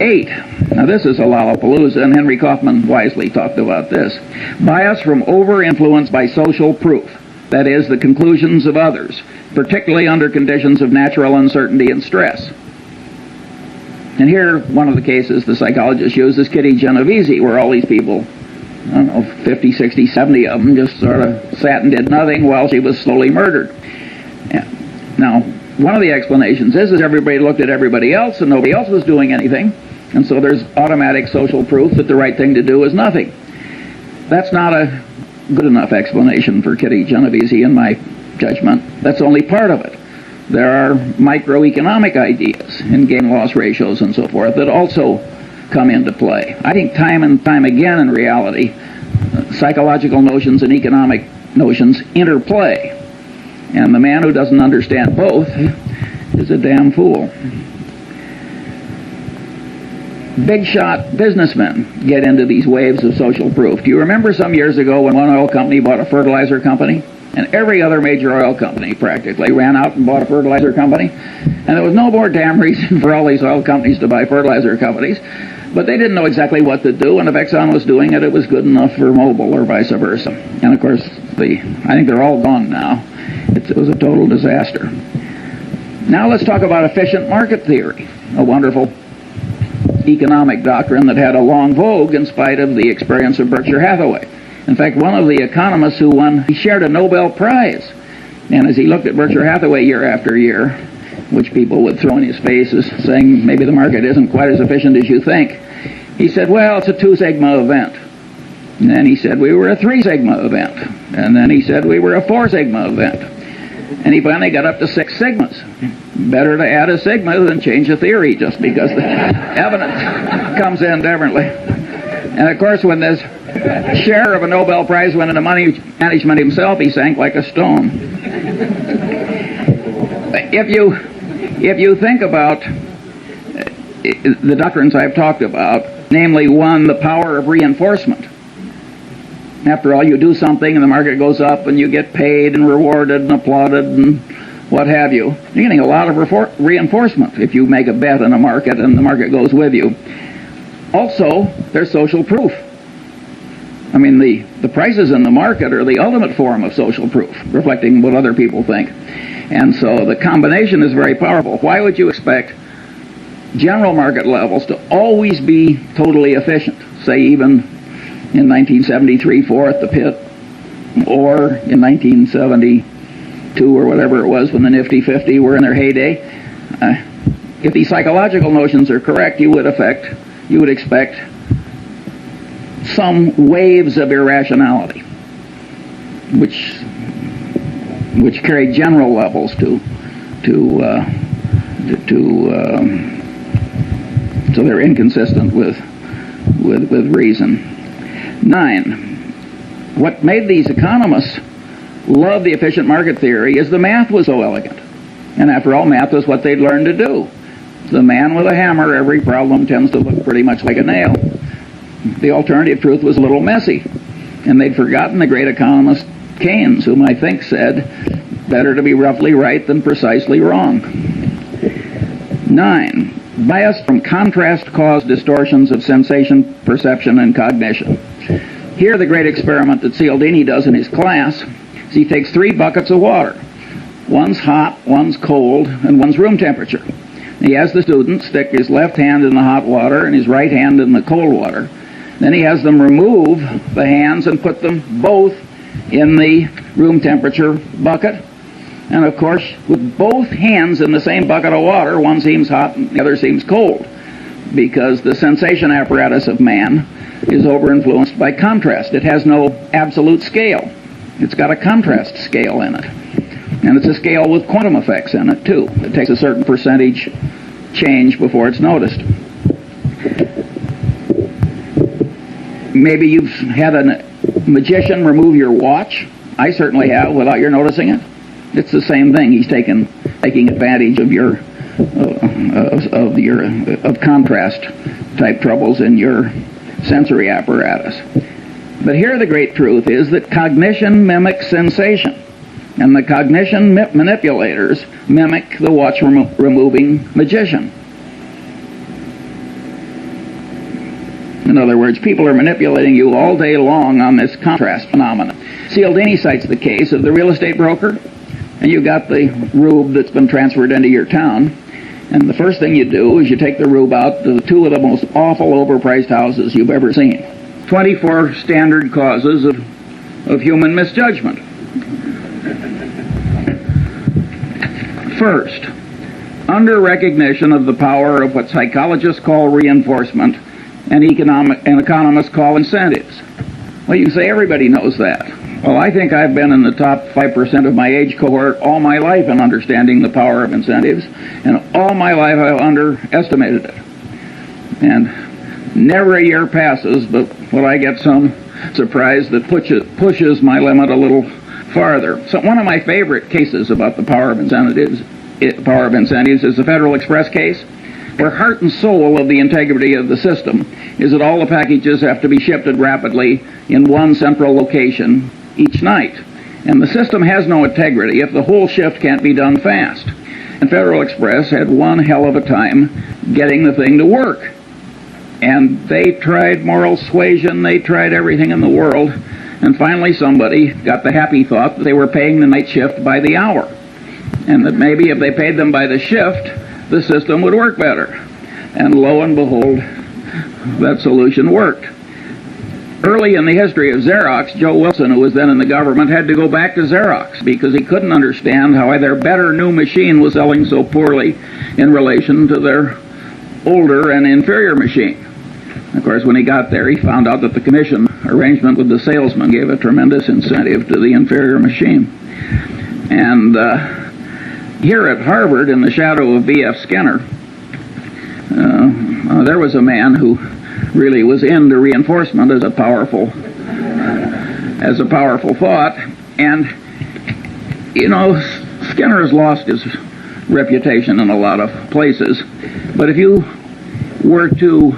8. Now this is a Lollapalooza, and Henry Kaufman wisely talked about this. Bias from over-influence by social proof, that is, the conclusions of others, particularly under conditions of natural uncertainty and stress. And here, one of the cases the psychologist used is Kitty Genovese, where all these people, I don't know, 50, 60, 70 of them just sort of sat and did nothing while she was slowly murdered. Yeah. Now, one of the explanations is everybody looked at everybody else and nobody else was doing anything, and so there's automatic social proof that the right thing to do is nothing. That's not a good enough explanation for Kitty Genovese, in my judgment. That's only part of it. There are microeconomic ideas in gain-loss ratios and so forth that also come into play. I think time and time again in reality, psychological notions and economic notions interplay. And the man who doesn't understand both is a damn fool. Big shot businessmen get into these waves of social proof. Do you remember some years ago when one oil company bought a fertilizer company? And every other major oil company practically ran out and bought a fertilizer company. And there was no more damn reason for all these oil companies to buy fertilizer companies. But they didn't know exactly what to do, and if Exxon was doing it, it was good enough for Mobil or vice versa. And of course, I think they're all gone now. It was a total disaster. Now let's talk about efficient market theory, a wonderful economic doctrine that had a long vogue in spite of the experience of Berkshire Hathaway. In fact, one of the economists who won, he shared a Nobel Prize. And as he looked at Berkshire Hathaway year after year, which people would throw in his face as saying maybe the market isn't quite as efficient as you think, he said, well, it's a 2 sigma event. And then he said we were a 3 sigma event. And then he said we were a 4 sigma event. And he finally got up to 6 sigmas. Better to add a sigma than change a theory just because the evidence comes in differently. And of course, when this share of a Nobel Prize went into money management himself, he sank like a stone. If you think about the doctrines I've talked about, namely, 1, the power of reinforcement. After all, you do something and the market goes up and you get paid and rewarded and applauded and what have you. You're getting a lot of reinforcement if you make a bet in a market and the market goes with you. Also, there's social proof. I mean, the prices in the market are the ultimate form of social proof, reflecting what other people think. And so the combination is very powerful. Why would you expect general market levels to always be totally efficient, say even in 1973-4 at the pit, or in 1972 or whatever it was when the Nifty 50 were in their heyday? If these psychological notions are correct, you would expect some waves of irrationality, which carry general levels so they're inconsistent with reason. 9. What made these economists love the efficient market theory is the math was so elegant. And after all, math was what they'd learned to do. The man with a hammer, every problem tends to look pretty much like a nail. The alternative truth was a little messy. And they'd forgotten the great economist Keynes, whom I think said, better to be roughly right than precisely wrong. 9. Bias from contrast cause distortions of sensation, perception, and cognition. Here the great experiment that Cialdini does in his class is he takes 3 buckets of water. One's hot, one's cold, and one's room temperature. He has the student stick his left hand in the hot water and his right hand in the cold water. Then he has them remove the hands and put them both in the room temperature bucket. And of course, with both hands in the same bucket of water, one seems hot and the other seems cold, because the sensation apparatus of man is over-influenced by contrast. It has no absolute scale. It's got a contrast scale in it. And it's a scale with quantum effects in it, too. It takes a certain percentage change before it's noticed. Maybe you've had a magician remove your watch. I certainly have, without your noticing it. It's the same thing. He's taking advantage of your contrast type troubles in your sensory apparatus. But here the great truth is that cognition mimics sensation, and the cognition manipulators mimic the watch removing magician. In other words, people are manipulating you all day long on this contrast phenomenon. Cialdini cites the case of the real estate broker, and you got the rube that's been transferred into your town, and the first thing you do is you take the rube out to two of the most awful overpriced houses you've ever seen. 24 standard causes of human misjudgment. First, under recognition of the power of what psychologists call reinforcement and economists call incentives. Well, you say everybody knows that. Well, I think I've been in the top 5% of my age cohort all my life in understanding the power of incentives, and all my life I've underestimated it. And never a year passes but when I get some surprise that pushes my limit a little farther. So one of my favorite cases about the power of incentives is the Federal Express case, where heart and soul of the integrity of the system is that all the packages have to be shifted rapidly in one central location each night. And the system has no integrity if the whole shift can't be done fast. And Federal Express had one hell of a time getting the thing to work. And they tried moral suasion, they tried everything in the world, and finally somebody got the happy thought that they were paying the night shift by the hour, and that maybe if they paid them by the shift, the system would work better. And lo and behold, that solution worked. Early in the history of Xerox, Joe Wilson, who was then in the government, had to go back to Xerox because he couldn't understand how their better new machine was selling so poorly in relation to their older and inferior machine. Of course, when he got there, he found out that the commission arrangement with the salesman gave a tremendous incentive to the inferior machine. And here at Harvard, in the shadow of B.F. Skinner, there was a man who really was into reinforcement as a powerful thought. And, you know, Skinner has lost his reputation in a lot of places. But if you were to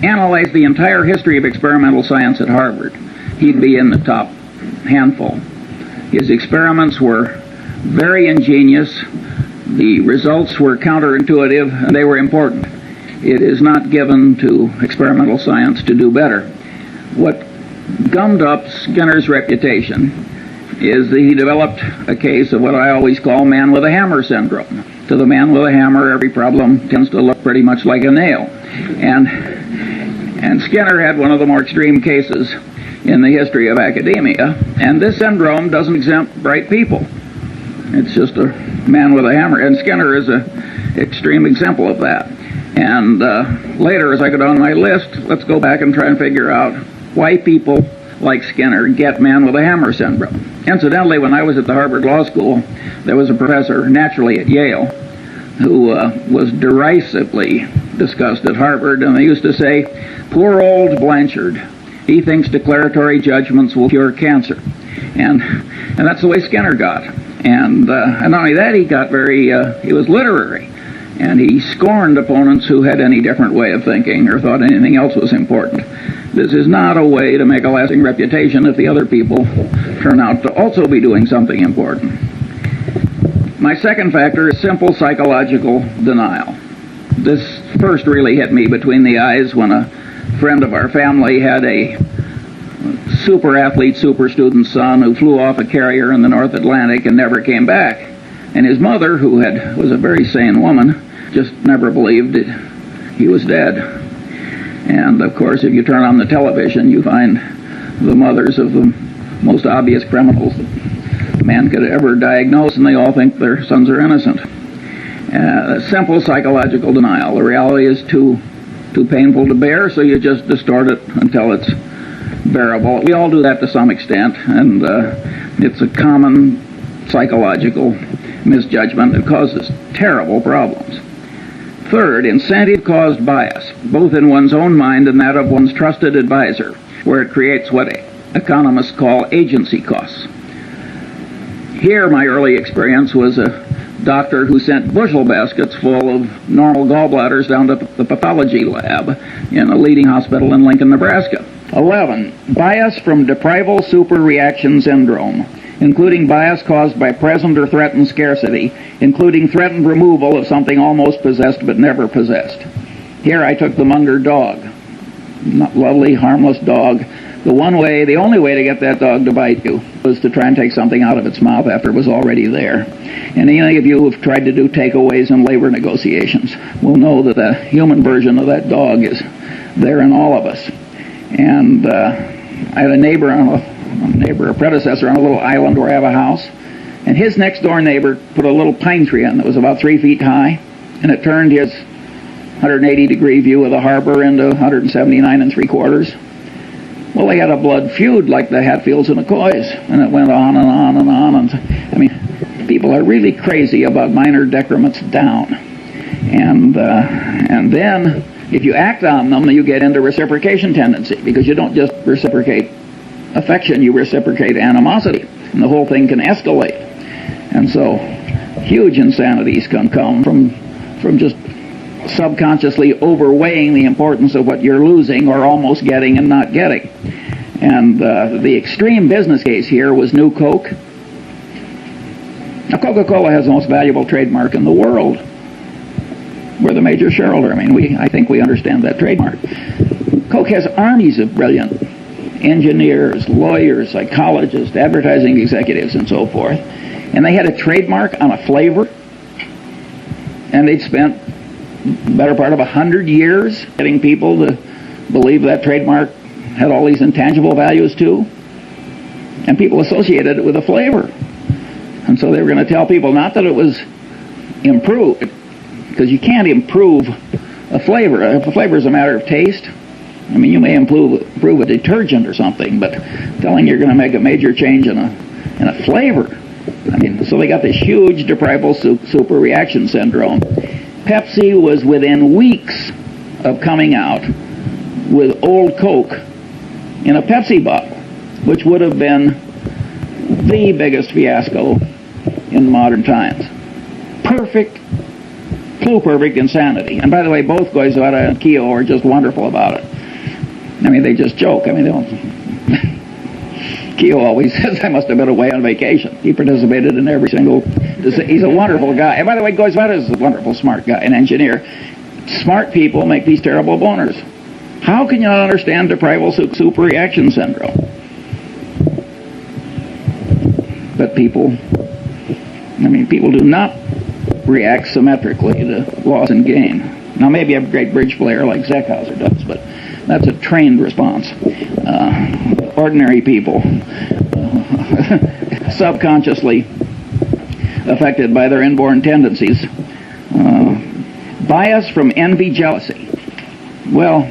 analyze the entire history of experimental science at Harvard, he'd be in the top handful. His experiments were very ingenious, the results were counterintuitive, and they were important. It is not given to experimental science to do better. What gummed up Skinner's reputation is that he developed a case of what I always call man with a hammer syndrome. To the man with a hammer, every problem tends to look pretty much like a nail. And Skinner had one of the more extreme cases in the history of academia, and this syndrome doesn't exempt bright people. It's just a man with a hammer, and Skinner is an extreme example of that. And later, as I go down my list, let's go back and try and figure out why people like Skinner get man with a hammer syndrome. Incidentally, when I was at the Harvard Law School, there was a professor, naturally at Yale, who was derisively discussed at Harvard, and they used to say, "Poor old Blanchard, he thinks declaratory judgments will cure cancer." And that's the way Skinner got. And not only that, he was literary, and he scorned opponents who had any different way of thinking or thought anything else was important. This is not a way to make a lasting reputation if the other people turn out to also be doing something important. My second factor is simple psychological denial. This first really hit me between the eyes when a friend of our family had a super athlete, super student son who flew off a carrier in the North Atlantic and never came back. And his mother, who was a very sane woman, just never believed he was dead. And of course, if you turn on the television, you find the mothers of the most obvious criminals that man could ever diagnose, and they all think their sons are innocent. Simple psychological denial. The reality is too painful to bear, so you just distort it until it's bearable. We all do that to some extent, and it's a common psychological misjudgment that causes terrible problems. Third, incentive-caused bias, both in one's own mind and that of one's trusted advisor, where it creates what economists call agency costs. Here, my early experience was a doctor who sent bushel baskets full of normal gallbladders down to the pathology lab in a leading hospital in Lincoln, Nebraska. 11. Bias from deprival superreaction syndrome, including bias caused by present or threatened scarcity, including threatened removal of something almost possessed but never possessed. Here I took the Munger dog. lovely, harmless dog. The only way to get that dog to bite you was to try and take something out of its mouth after it was already there. And any of you who have tried to do takeaways in labor negotiations will know that the human version of that dog is there in all of us. And I had a predecessor on a little island where I have a house, and his next door neighbor put a little pine tree in that was about 3 feet high, and it turned his 180-degree view of the harbor into 179 3/4. Well, they had a blood feud like the Hatfields and McCoys, and it went on and on and on. And I mean, people are really crazy about minor decrements down, and then if you act on them, you get into reciprocation tendency, because you don't just reciprocate affection, you reciprocate animosity, and the whole thing can escalate. And so, huge insanities can come from just subconsciously overweighing the importance of what you're losing or almost getting and not getting. And the extreme business case here was New Coke. Now, Coca-Cola has the most valuable trademark in the world. We're the major shareholder. I mean, I think we understand that trademark. Coke has armies of brilliant engineers, lawyers, psychologists, advertising executives, and so forth. And they had a trademark on a flavor, and they'd spent the better part of 100 years getting people to believe that trademark had all these intangible values too. And people associated it with a flavor. And so they were going to tell people not that it was improved, because you can't improve a flavor. If a flavor is a matter of taste, I mean, you may improve a detergent or something, but telling you're going to make a major change in a flavor, I mean, so they got this huge deprival super reaction syndrome. Pepsi was within weeks of coming out with Old Coke in a Pepsi bottle, which would have been the biggest fiasco in modern times. Perfect insanity. And by the way, both Goizueta and Keogh are just wonderful about it. I mean, they just joke. I mean, they don't. Keogh always says, I must have been away on vacation. He participated in every single. He's a wonderful guy. And by the way, Goizueta is a wonderful, smart guy, an engineer. Smart people make these terrible boners. How can you not understand deprival super reaction syndrome? But people do not react symmetrically to loss and gain. Now, maybe a great bridge player like Zeckhauser does, but that's a trained response. Ordinary people, subconsciously affected by their inborn tendencies. Bias from envy, jealousy. Well,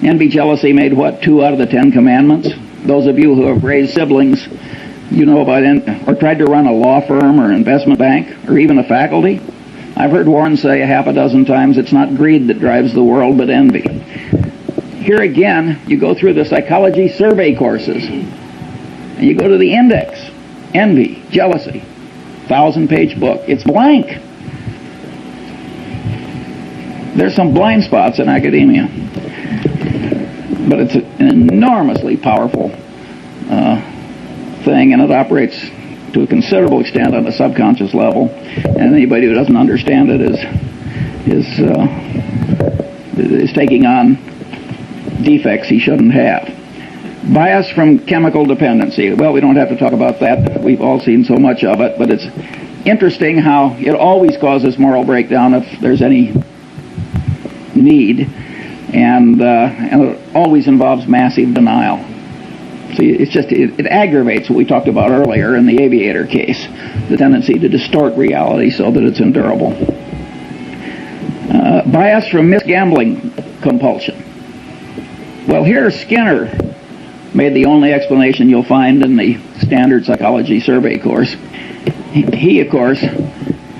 envy, jealousy made what, 2 out of the 10 commandments? Those of you who have raised siblings, you know about or tried to run a law firm or investment bank or even a faculty. I've heard Warren say a half a dozen times, it's not greed that drives the world, but envy. Here again, you go through the psychology survey courses, and you go to the index, envy, jealousy, 1,000-page book. It's blank. There's some blind spots in academia, but it's an enormously powerful thing, and it operates to a considerable extent on a subconscious level, and anybody who doesn't understand it is taking on defects he shouldn't have. Bias from chemical dependency. Well, we don't have to talk about that. We've all seen so much of it, but it's interesting how it always causes moral breakdown if there's any need, and it always involves massive denial. See, it aggravates what we talked about earlier in the aviator case, the tendency to distort reality so that it's endurable. Bias from misgambling compulsion. Well, here Skinner made the only explanation you'll find in the standard psychology survey course. He, of course,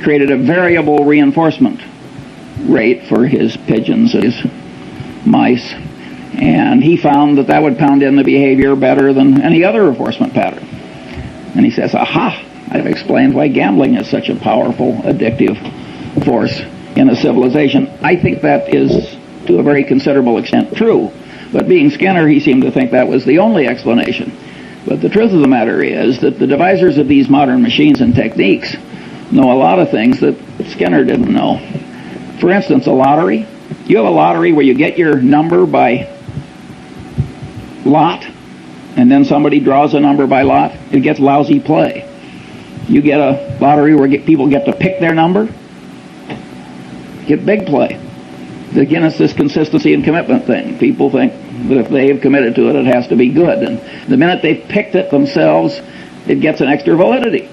created a variable reinforcement rate for his pigeons and his mice, and he found that would pound in the behavior better than any other reinforcement pattern. And he says, aha, I've explained why gambling is such a powerful, addictive force in a civilization. I think that is, to a very considerable extent, true. But being Skinner, he seemed to think that was the only explanation. But the truth of the matter is that the devisers of these modern machines and techniques know a lot of things that Skinner didn't know. For instance, a lottery. You have a lottery where you get your number by lot, and then somebody draws a number by lot, it gets lousy play. You get a lottery where people get to pick their number, get big play. Again, it's this consistency and commitment thing. People think that if they've committed to it, it has to be good. And the minute they've picked it themselves, it gets an extra validity.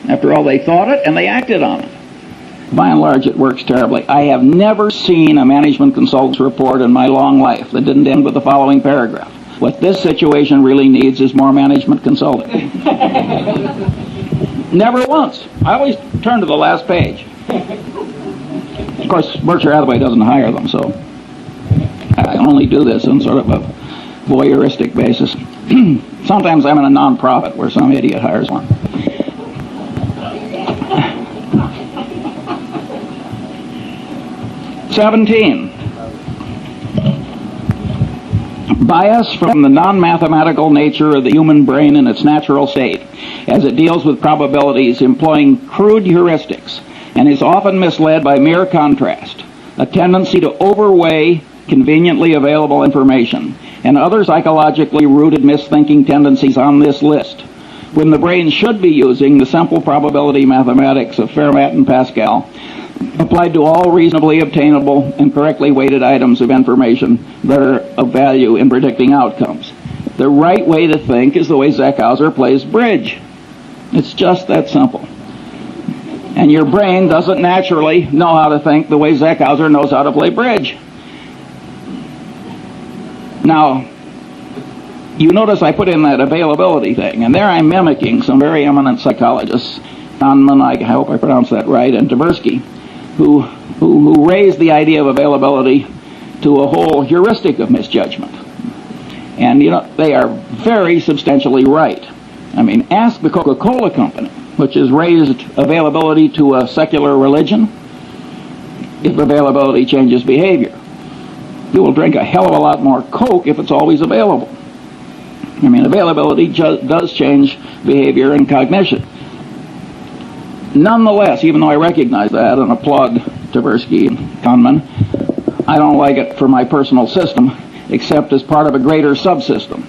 After all, they thought it and they acted on it. By and large, it works terribly. I have never seen a management consultant's report in my long life that didn't end with the following paragraph. What this situation really needs is more management consulting. Never once. I always turn to the last page. Of course, Berkshire Hathaway doesn't hire them, so I only do this on sort of a voyeuristic basis. Sometimes I'm in a non-profit where some idiot hires one. (17) Bias from the non-mathematical nature of the human brain in its natural state, as it deals with probabilities employing crude heuristics, and is often misled by mere contrast, a tendency to overweigh conveniently available information, and other psychologically rooted misthinking tendencies on this list, when the brain should be using the simple probability mathematics of Fermat and Pascal, applied to all reasonably obtainable and correctly weighted items of information that are of value in predicting outcomes. The right way to think is the way Zeckhauser plays bridge. It's just that simple. And your brain doesn't naturally know how to think the way Zeckhauser knows how to play bridge. Now, you notice I put in that availability thing, and there I'm mimicking some very eminent psychologists, Kahneman, I hope I pronounced that right, and Tversky, who raised the idea of availability to a whole heuristic of misjudgment. And, you know, they are very substantially right. I mean, ask the Coca-Cola Company, which has raised availability to a secular religion, if availability changes behavior. You will drink a hell of a lot more Coke if it's always available. I mean, availability does change behavior and cognition. Nonetheless, even though I recognize that and applaud Tversky and Kahneman, I don't like it for my personal system, except as part of a greater subsystem,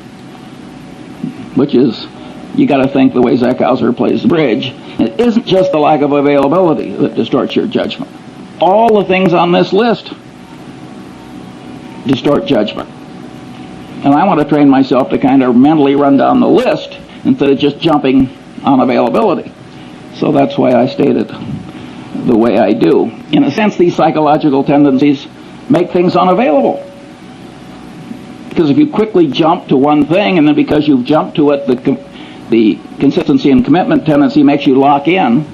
which is, you got to think the way Zeckhauser plays the bridge. It isn't just the lack of availability that distorts your judgment. All the things on this list distort judgment. And I want to train myself to kind of mentally run down the list instead of just jumping on availability. So that's why I state it the way I do. In a sense, these psychological tendencies make things unavailable. Because if you quickly jump to one thing, and then because you've jumped to it, the consistency and commitment tendency makes you lock in,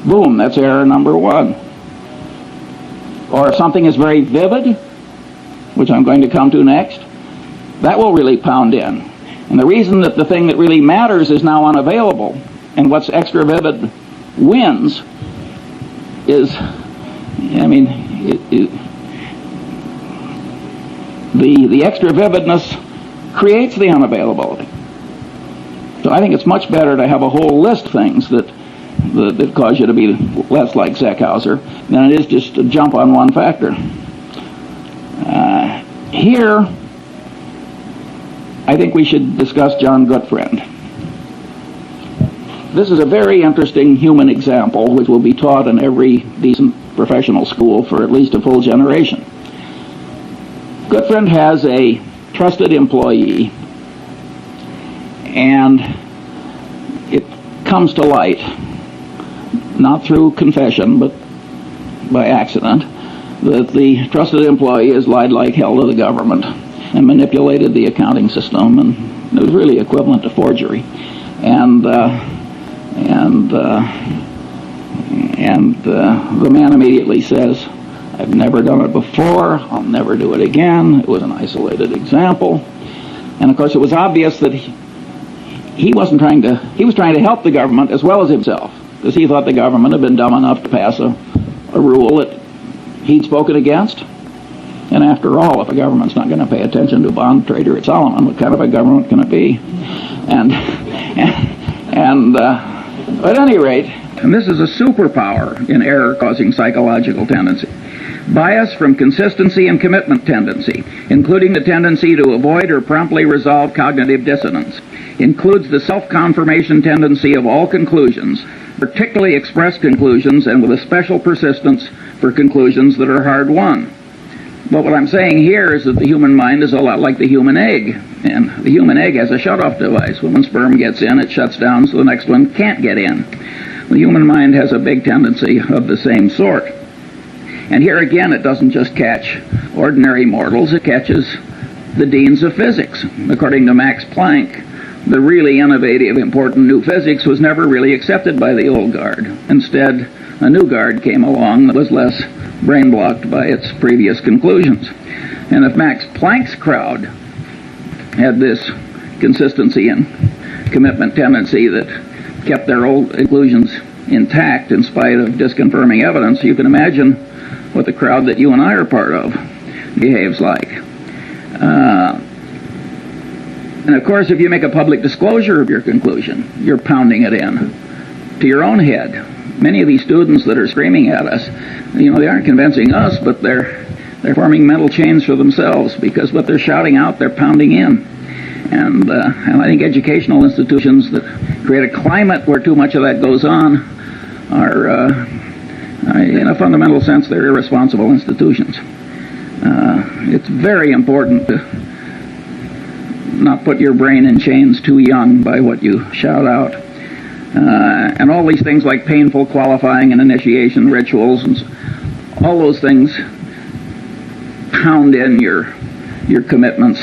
boom, that's error number one. Or if something is very vivid, which I'm going to come to next, that will really pound in. And the reason that the thing that really matters is now unavailable, and what's extra vivid wins, is, I mean, the extra vividness creates the unavailability. So I think it's much better to have a whole list of things that cause you to be less like Zeckhauser than it is just to jump on one factor. Here, I think we should discuss John Gutfriend. This is a very interesting human example which will be taught in every decent professional school for at least a full generation. Gutfriend has a trusted employee, and it comes to light, not through confession, but by accident, that the trusted employee has lied like hell to the government and manipulated the accounting system, and it was really equivalent to forgery. And the man immediately says, "I've never done it before, I'll never do it again, it was an isolated example." And of course it was obvious that he was trying to help the government as well as himself, because he thought the government had been dumb enough to pass a rule that he'd spoken against. And after all, if a government's not going to pay attention to a bond trader at Solomon, what kind of a government can it be? At any rate, and this is a superpower in error-causing psychological tendency. Bias from consistency and commitment tendency, including the tendency to avoid or promptly resolve cognitive dissonance. Includes the self-confirmation tendency of all conclusions, particularly expressed conclusions, and with a special persistence for conclusions that are hard-won. But what I'm saying here is that the human mind is a lot like the human egg. And the human egg has a shut-off device. When one sperm gets in, it shuts down so the next one can't get in. The human mind has a big tendency of the same sort. And here again, it doesn't just catch ordinary mortals, it catches the deans of physics. According to Max Planck, the really innovative, important new physics was never really accepted by the old guard. Instead, a new guard came along that was less brain-blocked by its previous conclusions. And if Max Planck's crowd had this consistency and commitment tendency that kept their old conclusions intact in spite of disconfirming evidence, you can imagine what the crowd that you and I are part of behaves like. And of course, if you make a public disclosure of your conclusion, you're pounding it in to your own head. Many of these students that are screaming at us, they aren't convincing us, but they're forming mental chains for themselves, because what they're shouting out, they're pounding in. And I think educational institutions that create a climate where too much of that goes on are, in a fundamental sense, they're irresponsible institutions. It's very important to not put your brain in chains too young by what you shout out. And all these things like painful qualifying and initiation rituals, and all those things pound in your commitments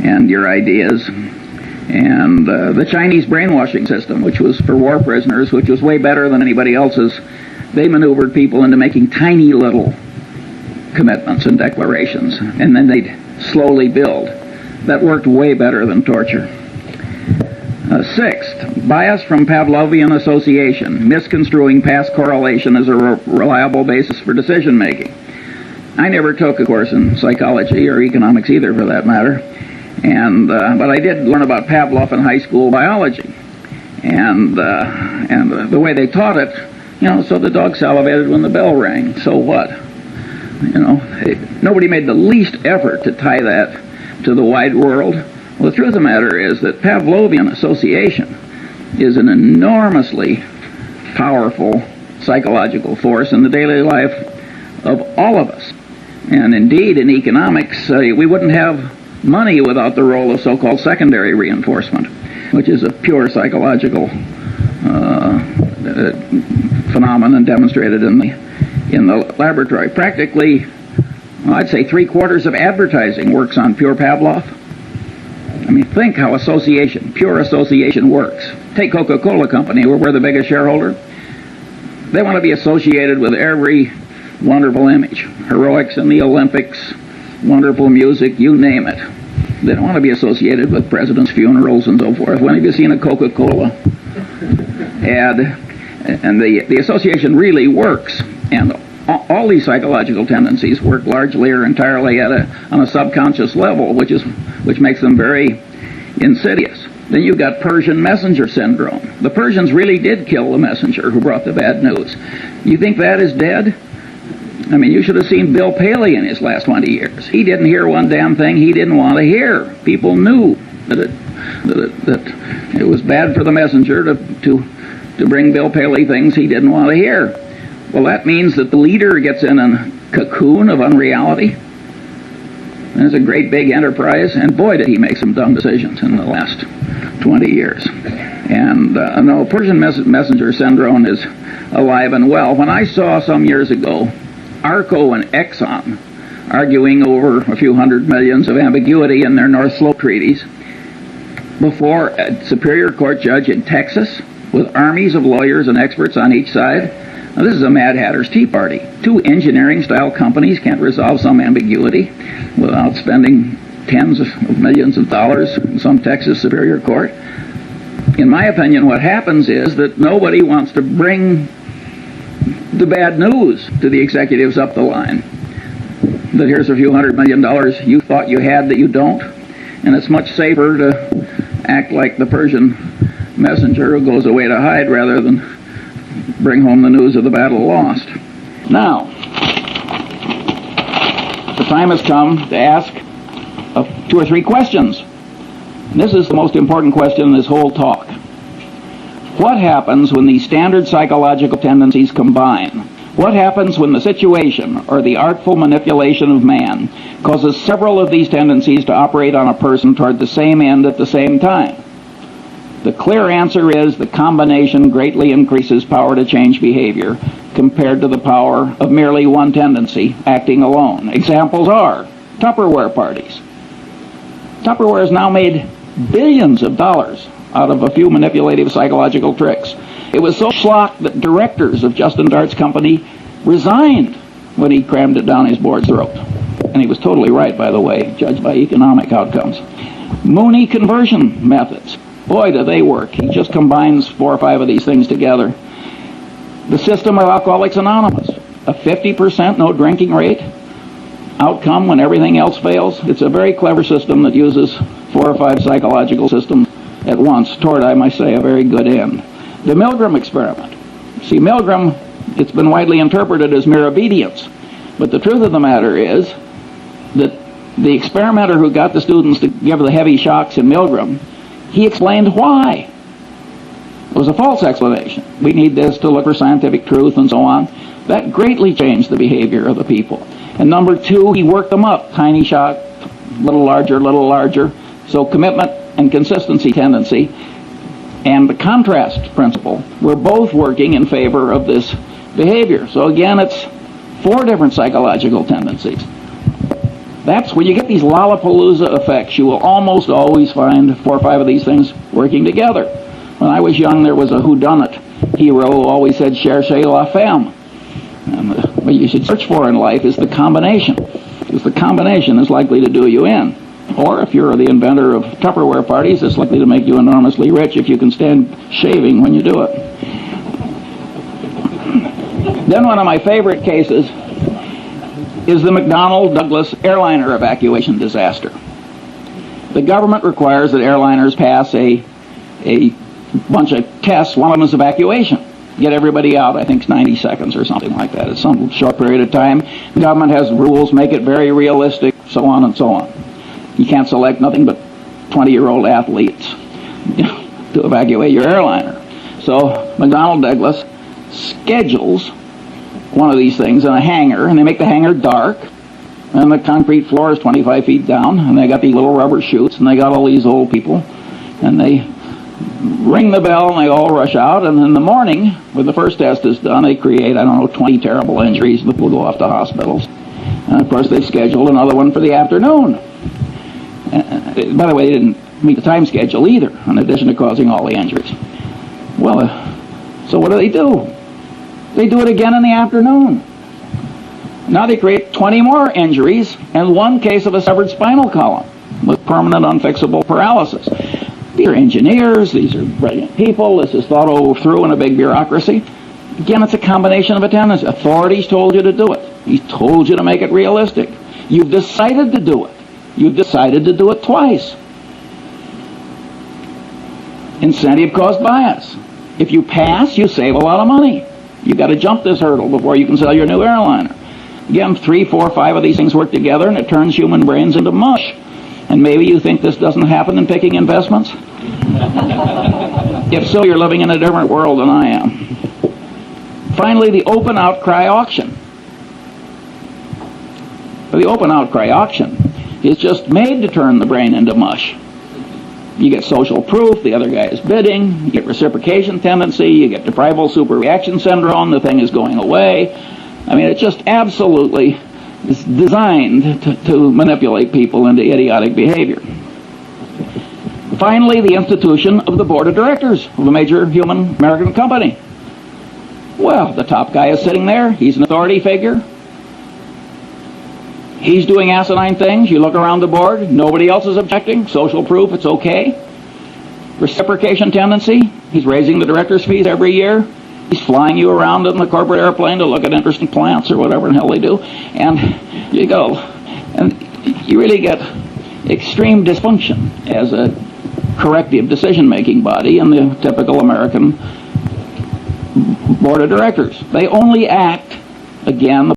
and your ideas. And the Chinese brainwashing system, which was for war prisoners, which was way better than anybody else's, they maneuvered people into making tiny little commitments and declarations, and then they'd slowly build. That worked way better than torture. Sixth, bias from Pavlovian association, misconstruing past correlation as a reliable basis for decision making. I never took a course in psychology or economics either, for that matter, but I did learn about Pavlov in high school biology, and the way they taught it, so the dog salivated when the bell rang. So what? Nobody made the least effort to tie that to the wide world. Well, the truth of the matter is that Pavlovian association is an enormously powerful psychological force in the daily life of all of us. And indeed, in economics, we wouldn't have money without the role of so-called secondary reinforcement, which is a pure psychological phenomenon demonstrated in the laboratory. Practically, I'd say 3/4 of advertising works on pure Pavlov. I mean, think how pure association works. Take Coca-Cola Company, where we're the biggest shareholder. They want to be associated with every wonderful image. Heroics in the Olympics, wonderful music, you name it. They don't want to be associated with presidents' funerals and so forth. When have you seen a Coca-Cola ad? And the association really works. And all these psychological tendencies work largely or entirely on a subconscious level, which makes them very insidious. Then you've got Persian messenger syndrome. The Persians really did kill the messenger who brought the bad news. You think that is dead? I mean, you should have seen Bill Paley in his last 20 years. He didn't hear one damn thing he didn't want to hear. People knew that it was bad for the messenger to bring Bill Paley things he didn't want to hear. Well, that means that the leader gets in a cocoon of unreality. It's a great big enterprise, and boy, did he make some dumb decisions in the last 20 years. And no, Persian messenger syndrome is alive and well. When I saw some years ago Arco and Exxon arguing over a few $100 million of ambiguity in their North Slope treaties before a Superior Court judge in Texas with armies of lawyers and experts on each side. Now, this is a Mad Hatter's Tea Party. Two engineering-style companies can't resolve some ambiguity without spending tens of millions of dollars in some Texas Superior Court. In my opinion, what happens is that nobody wants to bring the bad news to the executives up the line. That here's a few $100 million you thought you had that you don't. And it's much safer to act like the Persian messenger who goes away to hide rather than bring home the news of the battle lost. Now, the time has come to ask 2 or 3 questions. And this is the most important question in this whole talk. What happens when these standard psychological tendencies combine? What happens when the situation or the artful manipulation of man causes several of these tendencies to operate on a person toward the same end at the same time? The clear answer is the combination greatly increases power to change behavior compared to the power of merely one tendency acting alone. Examples are Tupperware parties. Tupperware has now made billions of dollars out of a few manipulative psychological tricks. It was so schlock that directors of Justin Dart's company resigned when he crammed it down his board's throat. And he was totally right, by the way, judged by economic outcomes. Mooney conversion methods. Boy, do they work. He just combines 4 or 5 of these things together. The system of Alcoholics Anonymous. A 50% no drinking rate. Outcome when everything else fails. It's a very clever system that uses 4 or 5 psychological systems at once toward, I might say, a very good end. The Milgram experiment. See, Milgram, it's been widely interpreted as mere obedience. But the truth of the matter is that the experimenter who got the students to give the heavy shocks in Milgram, he explained why. It was a false explanation. We need this to look for scientific truth and so on. That greatly changed the behavior of the people. And number 2, he worked them up. Tiny shock, little larger. So commitment and consistency tendency and the contrast principle were both working in favor of this behavior. So again, it's 4 different psychological tendencies. That's when you get these Lollapalooza effects, you will almost always find 4 or 5 of these things working together. When I was young, there was a whodunit hero who always said, cherchez la femme. And what you should search for in life is the combination, because the combination is likely to do you in. Or if you're the inventor of Tupperware parties, it's likely to make you enormously rich if you can stand shaving when you do it. Then one of my favorite cases is the McDonnell-Douglas airliner evacuation disaster. The government requires that airliners pass a bunch of tests. One of them is evacuation. Get everybody out, I think it's 90 seconds or something like that. It's some short period of time. The government has rules, make it very realistic, so on and so on. You can't select nothing but 20-year-old athletes to evacuate your airliner. So McDonnell-Douglas schedules one of these things in a hangar, and they make the hangar dark, and the concrete floor is 25 feet down, and they got these little rubber chutes, and they got all these old people, and they ring the bell, and they all rush out, and in the morning, when the first test is done, they create, 20 terrible injuries, and people go off to hospitals. And of course, they've scheduled another one for the afternoon. By the way, they didn't meet the time schedule either, in addition to causing all the injuries. Well, so what do? They do it again in the afternoon. Now they create 20 more injuries and 1 case of a severed spinal column with permanent unfixable paralysis. These are engineers, these are brilliant people, this is thought over through in a big bureaucracy. Again, it's a combination of a tendency. Authorities told you to do it. He told you to make it realistic. You've decided to do it. You've decided to do it twice. Incentive cost bias. If you pass, you save a lot of money. You've got to jump this hurdle before you can sell your new airliner. Again, 3, 4, 5 of these things work together, and it turns human brains into mush. And maybe you think this doesn't happen in picking investments? If so, you're living in a different world than I am. Finally, the open outcry auction. The open outcry auction is just made to turn the brain into mush. You get social proof, the other guy is bidding, you get reciprocation tendency, you get deprival superreaction syndrome, the thing is going away. I mean, it's just absolutely designed to manipulate people into idiotic behavior. Finally, the institution of the board of directors of a major human American company. Well, the top guy is sitting there, he's an authority figure. He's doing asinine things. You look around the board, nobody else is objecting. Social proof, it's okay. Reciprocation tendency, he's raising the director's fees every year. He's flying you around in the corporate airplane to look at interesting plants or whatever the hell they do. And you go. And you really get extreme dysfunction as a corrective decision-making body in the typical American board of directors. They only act, again,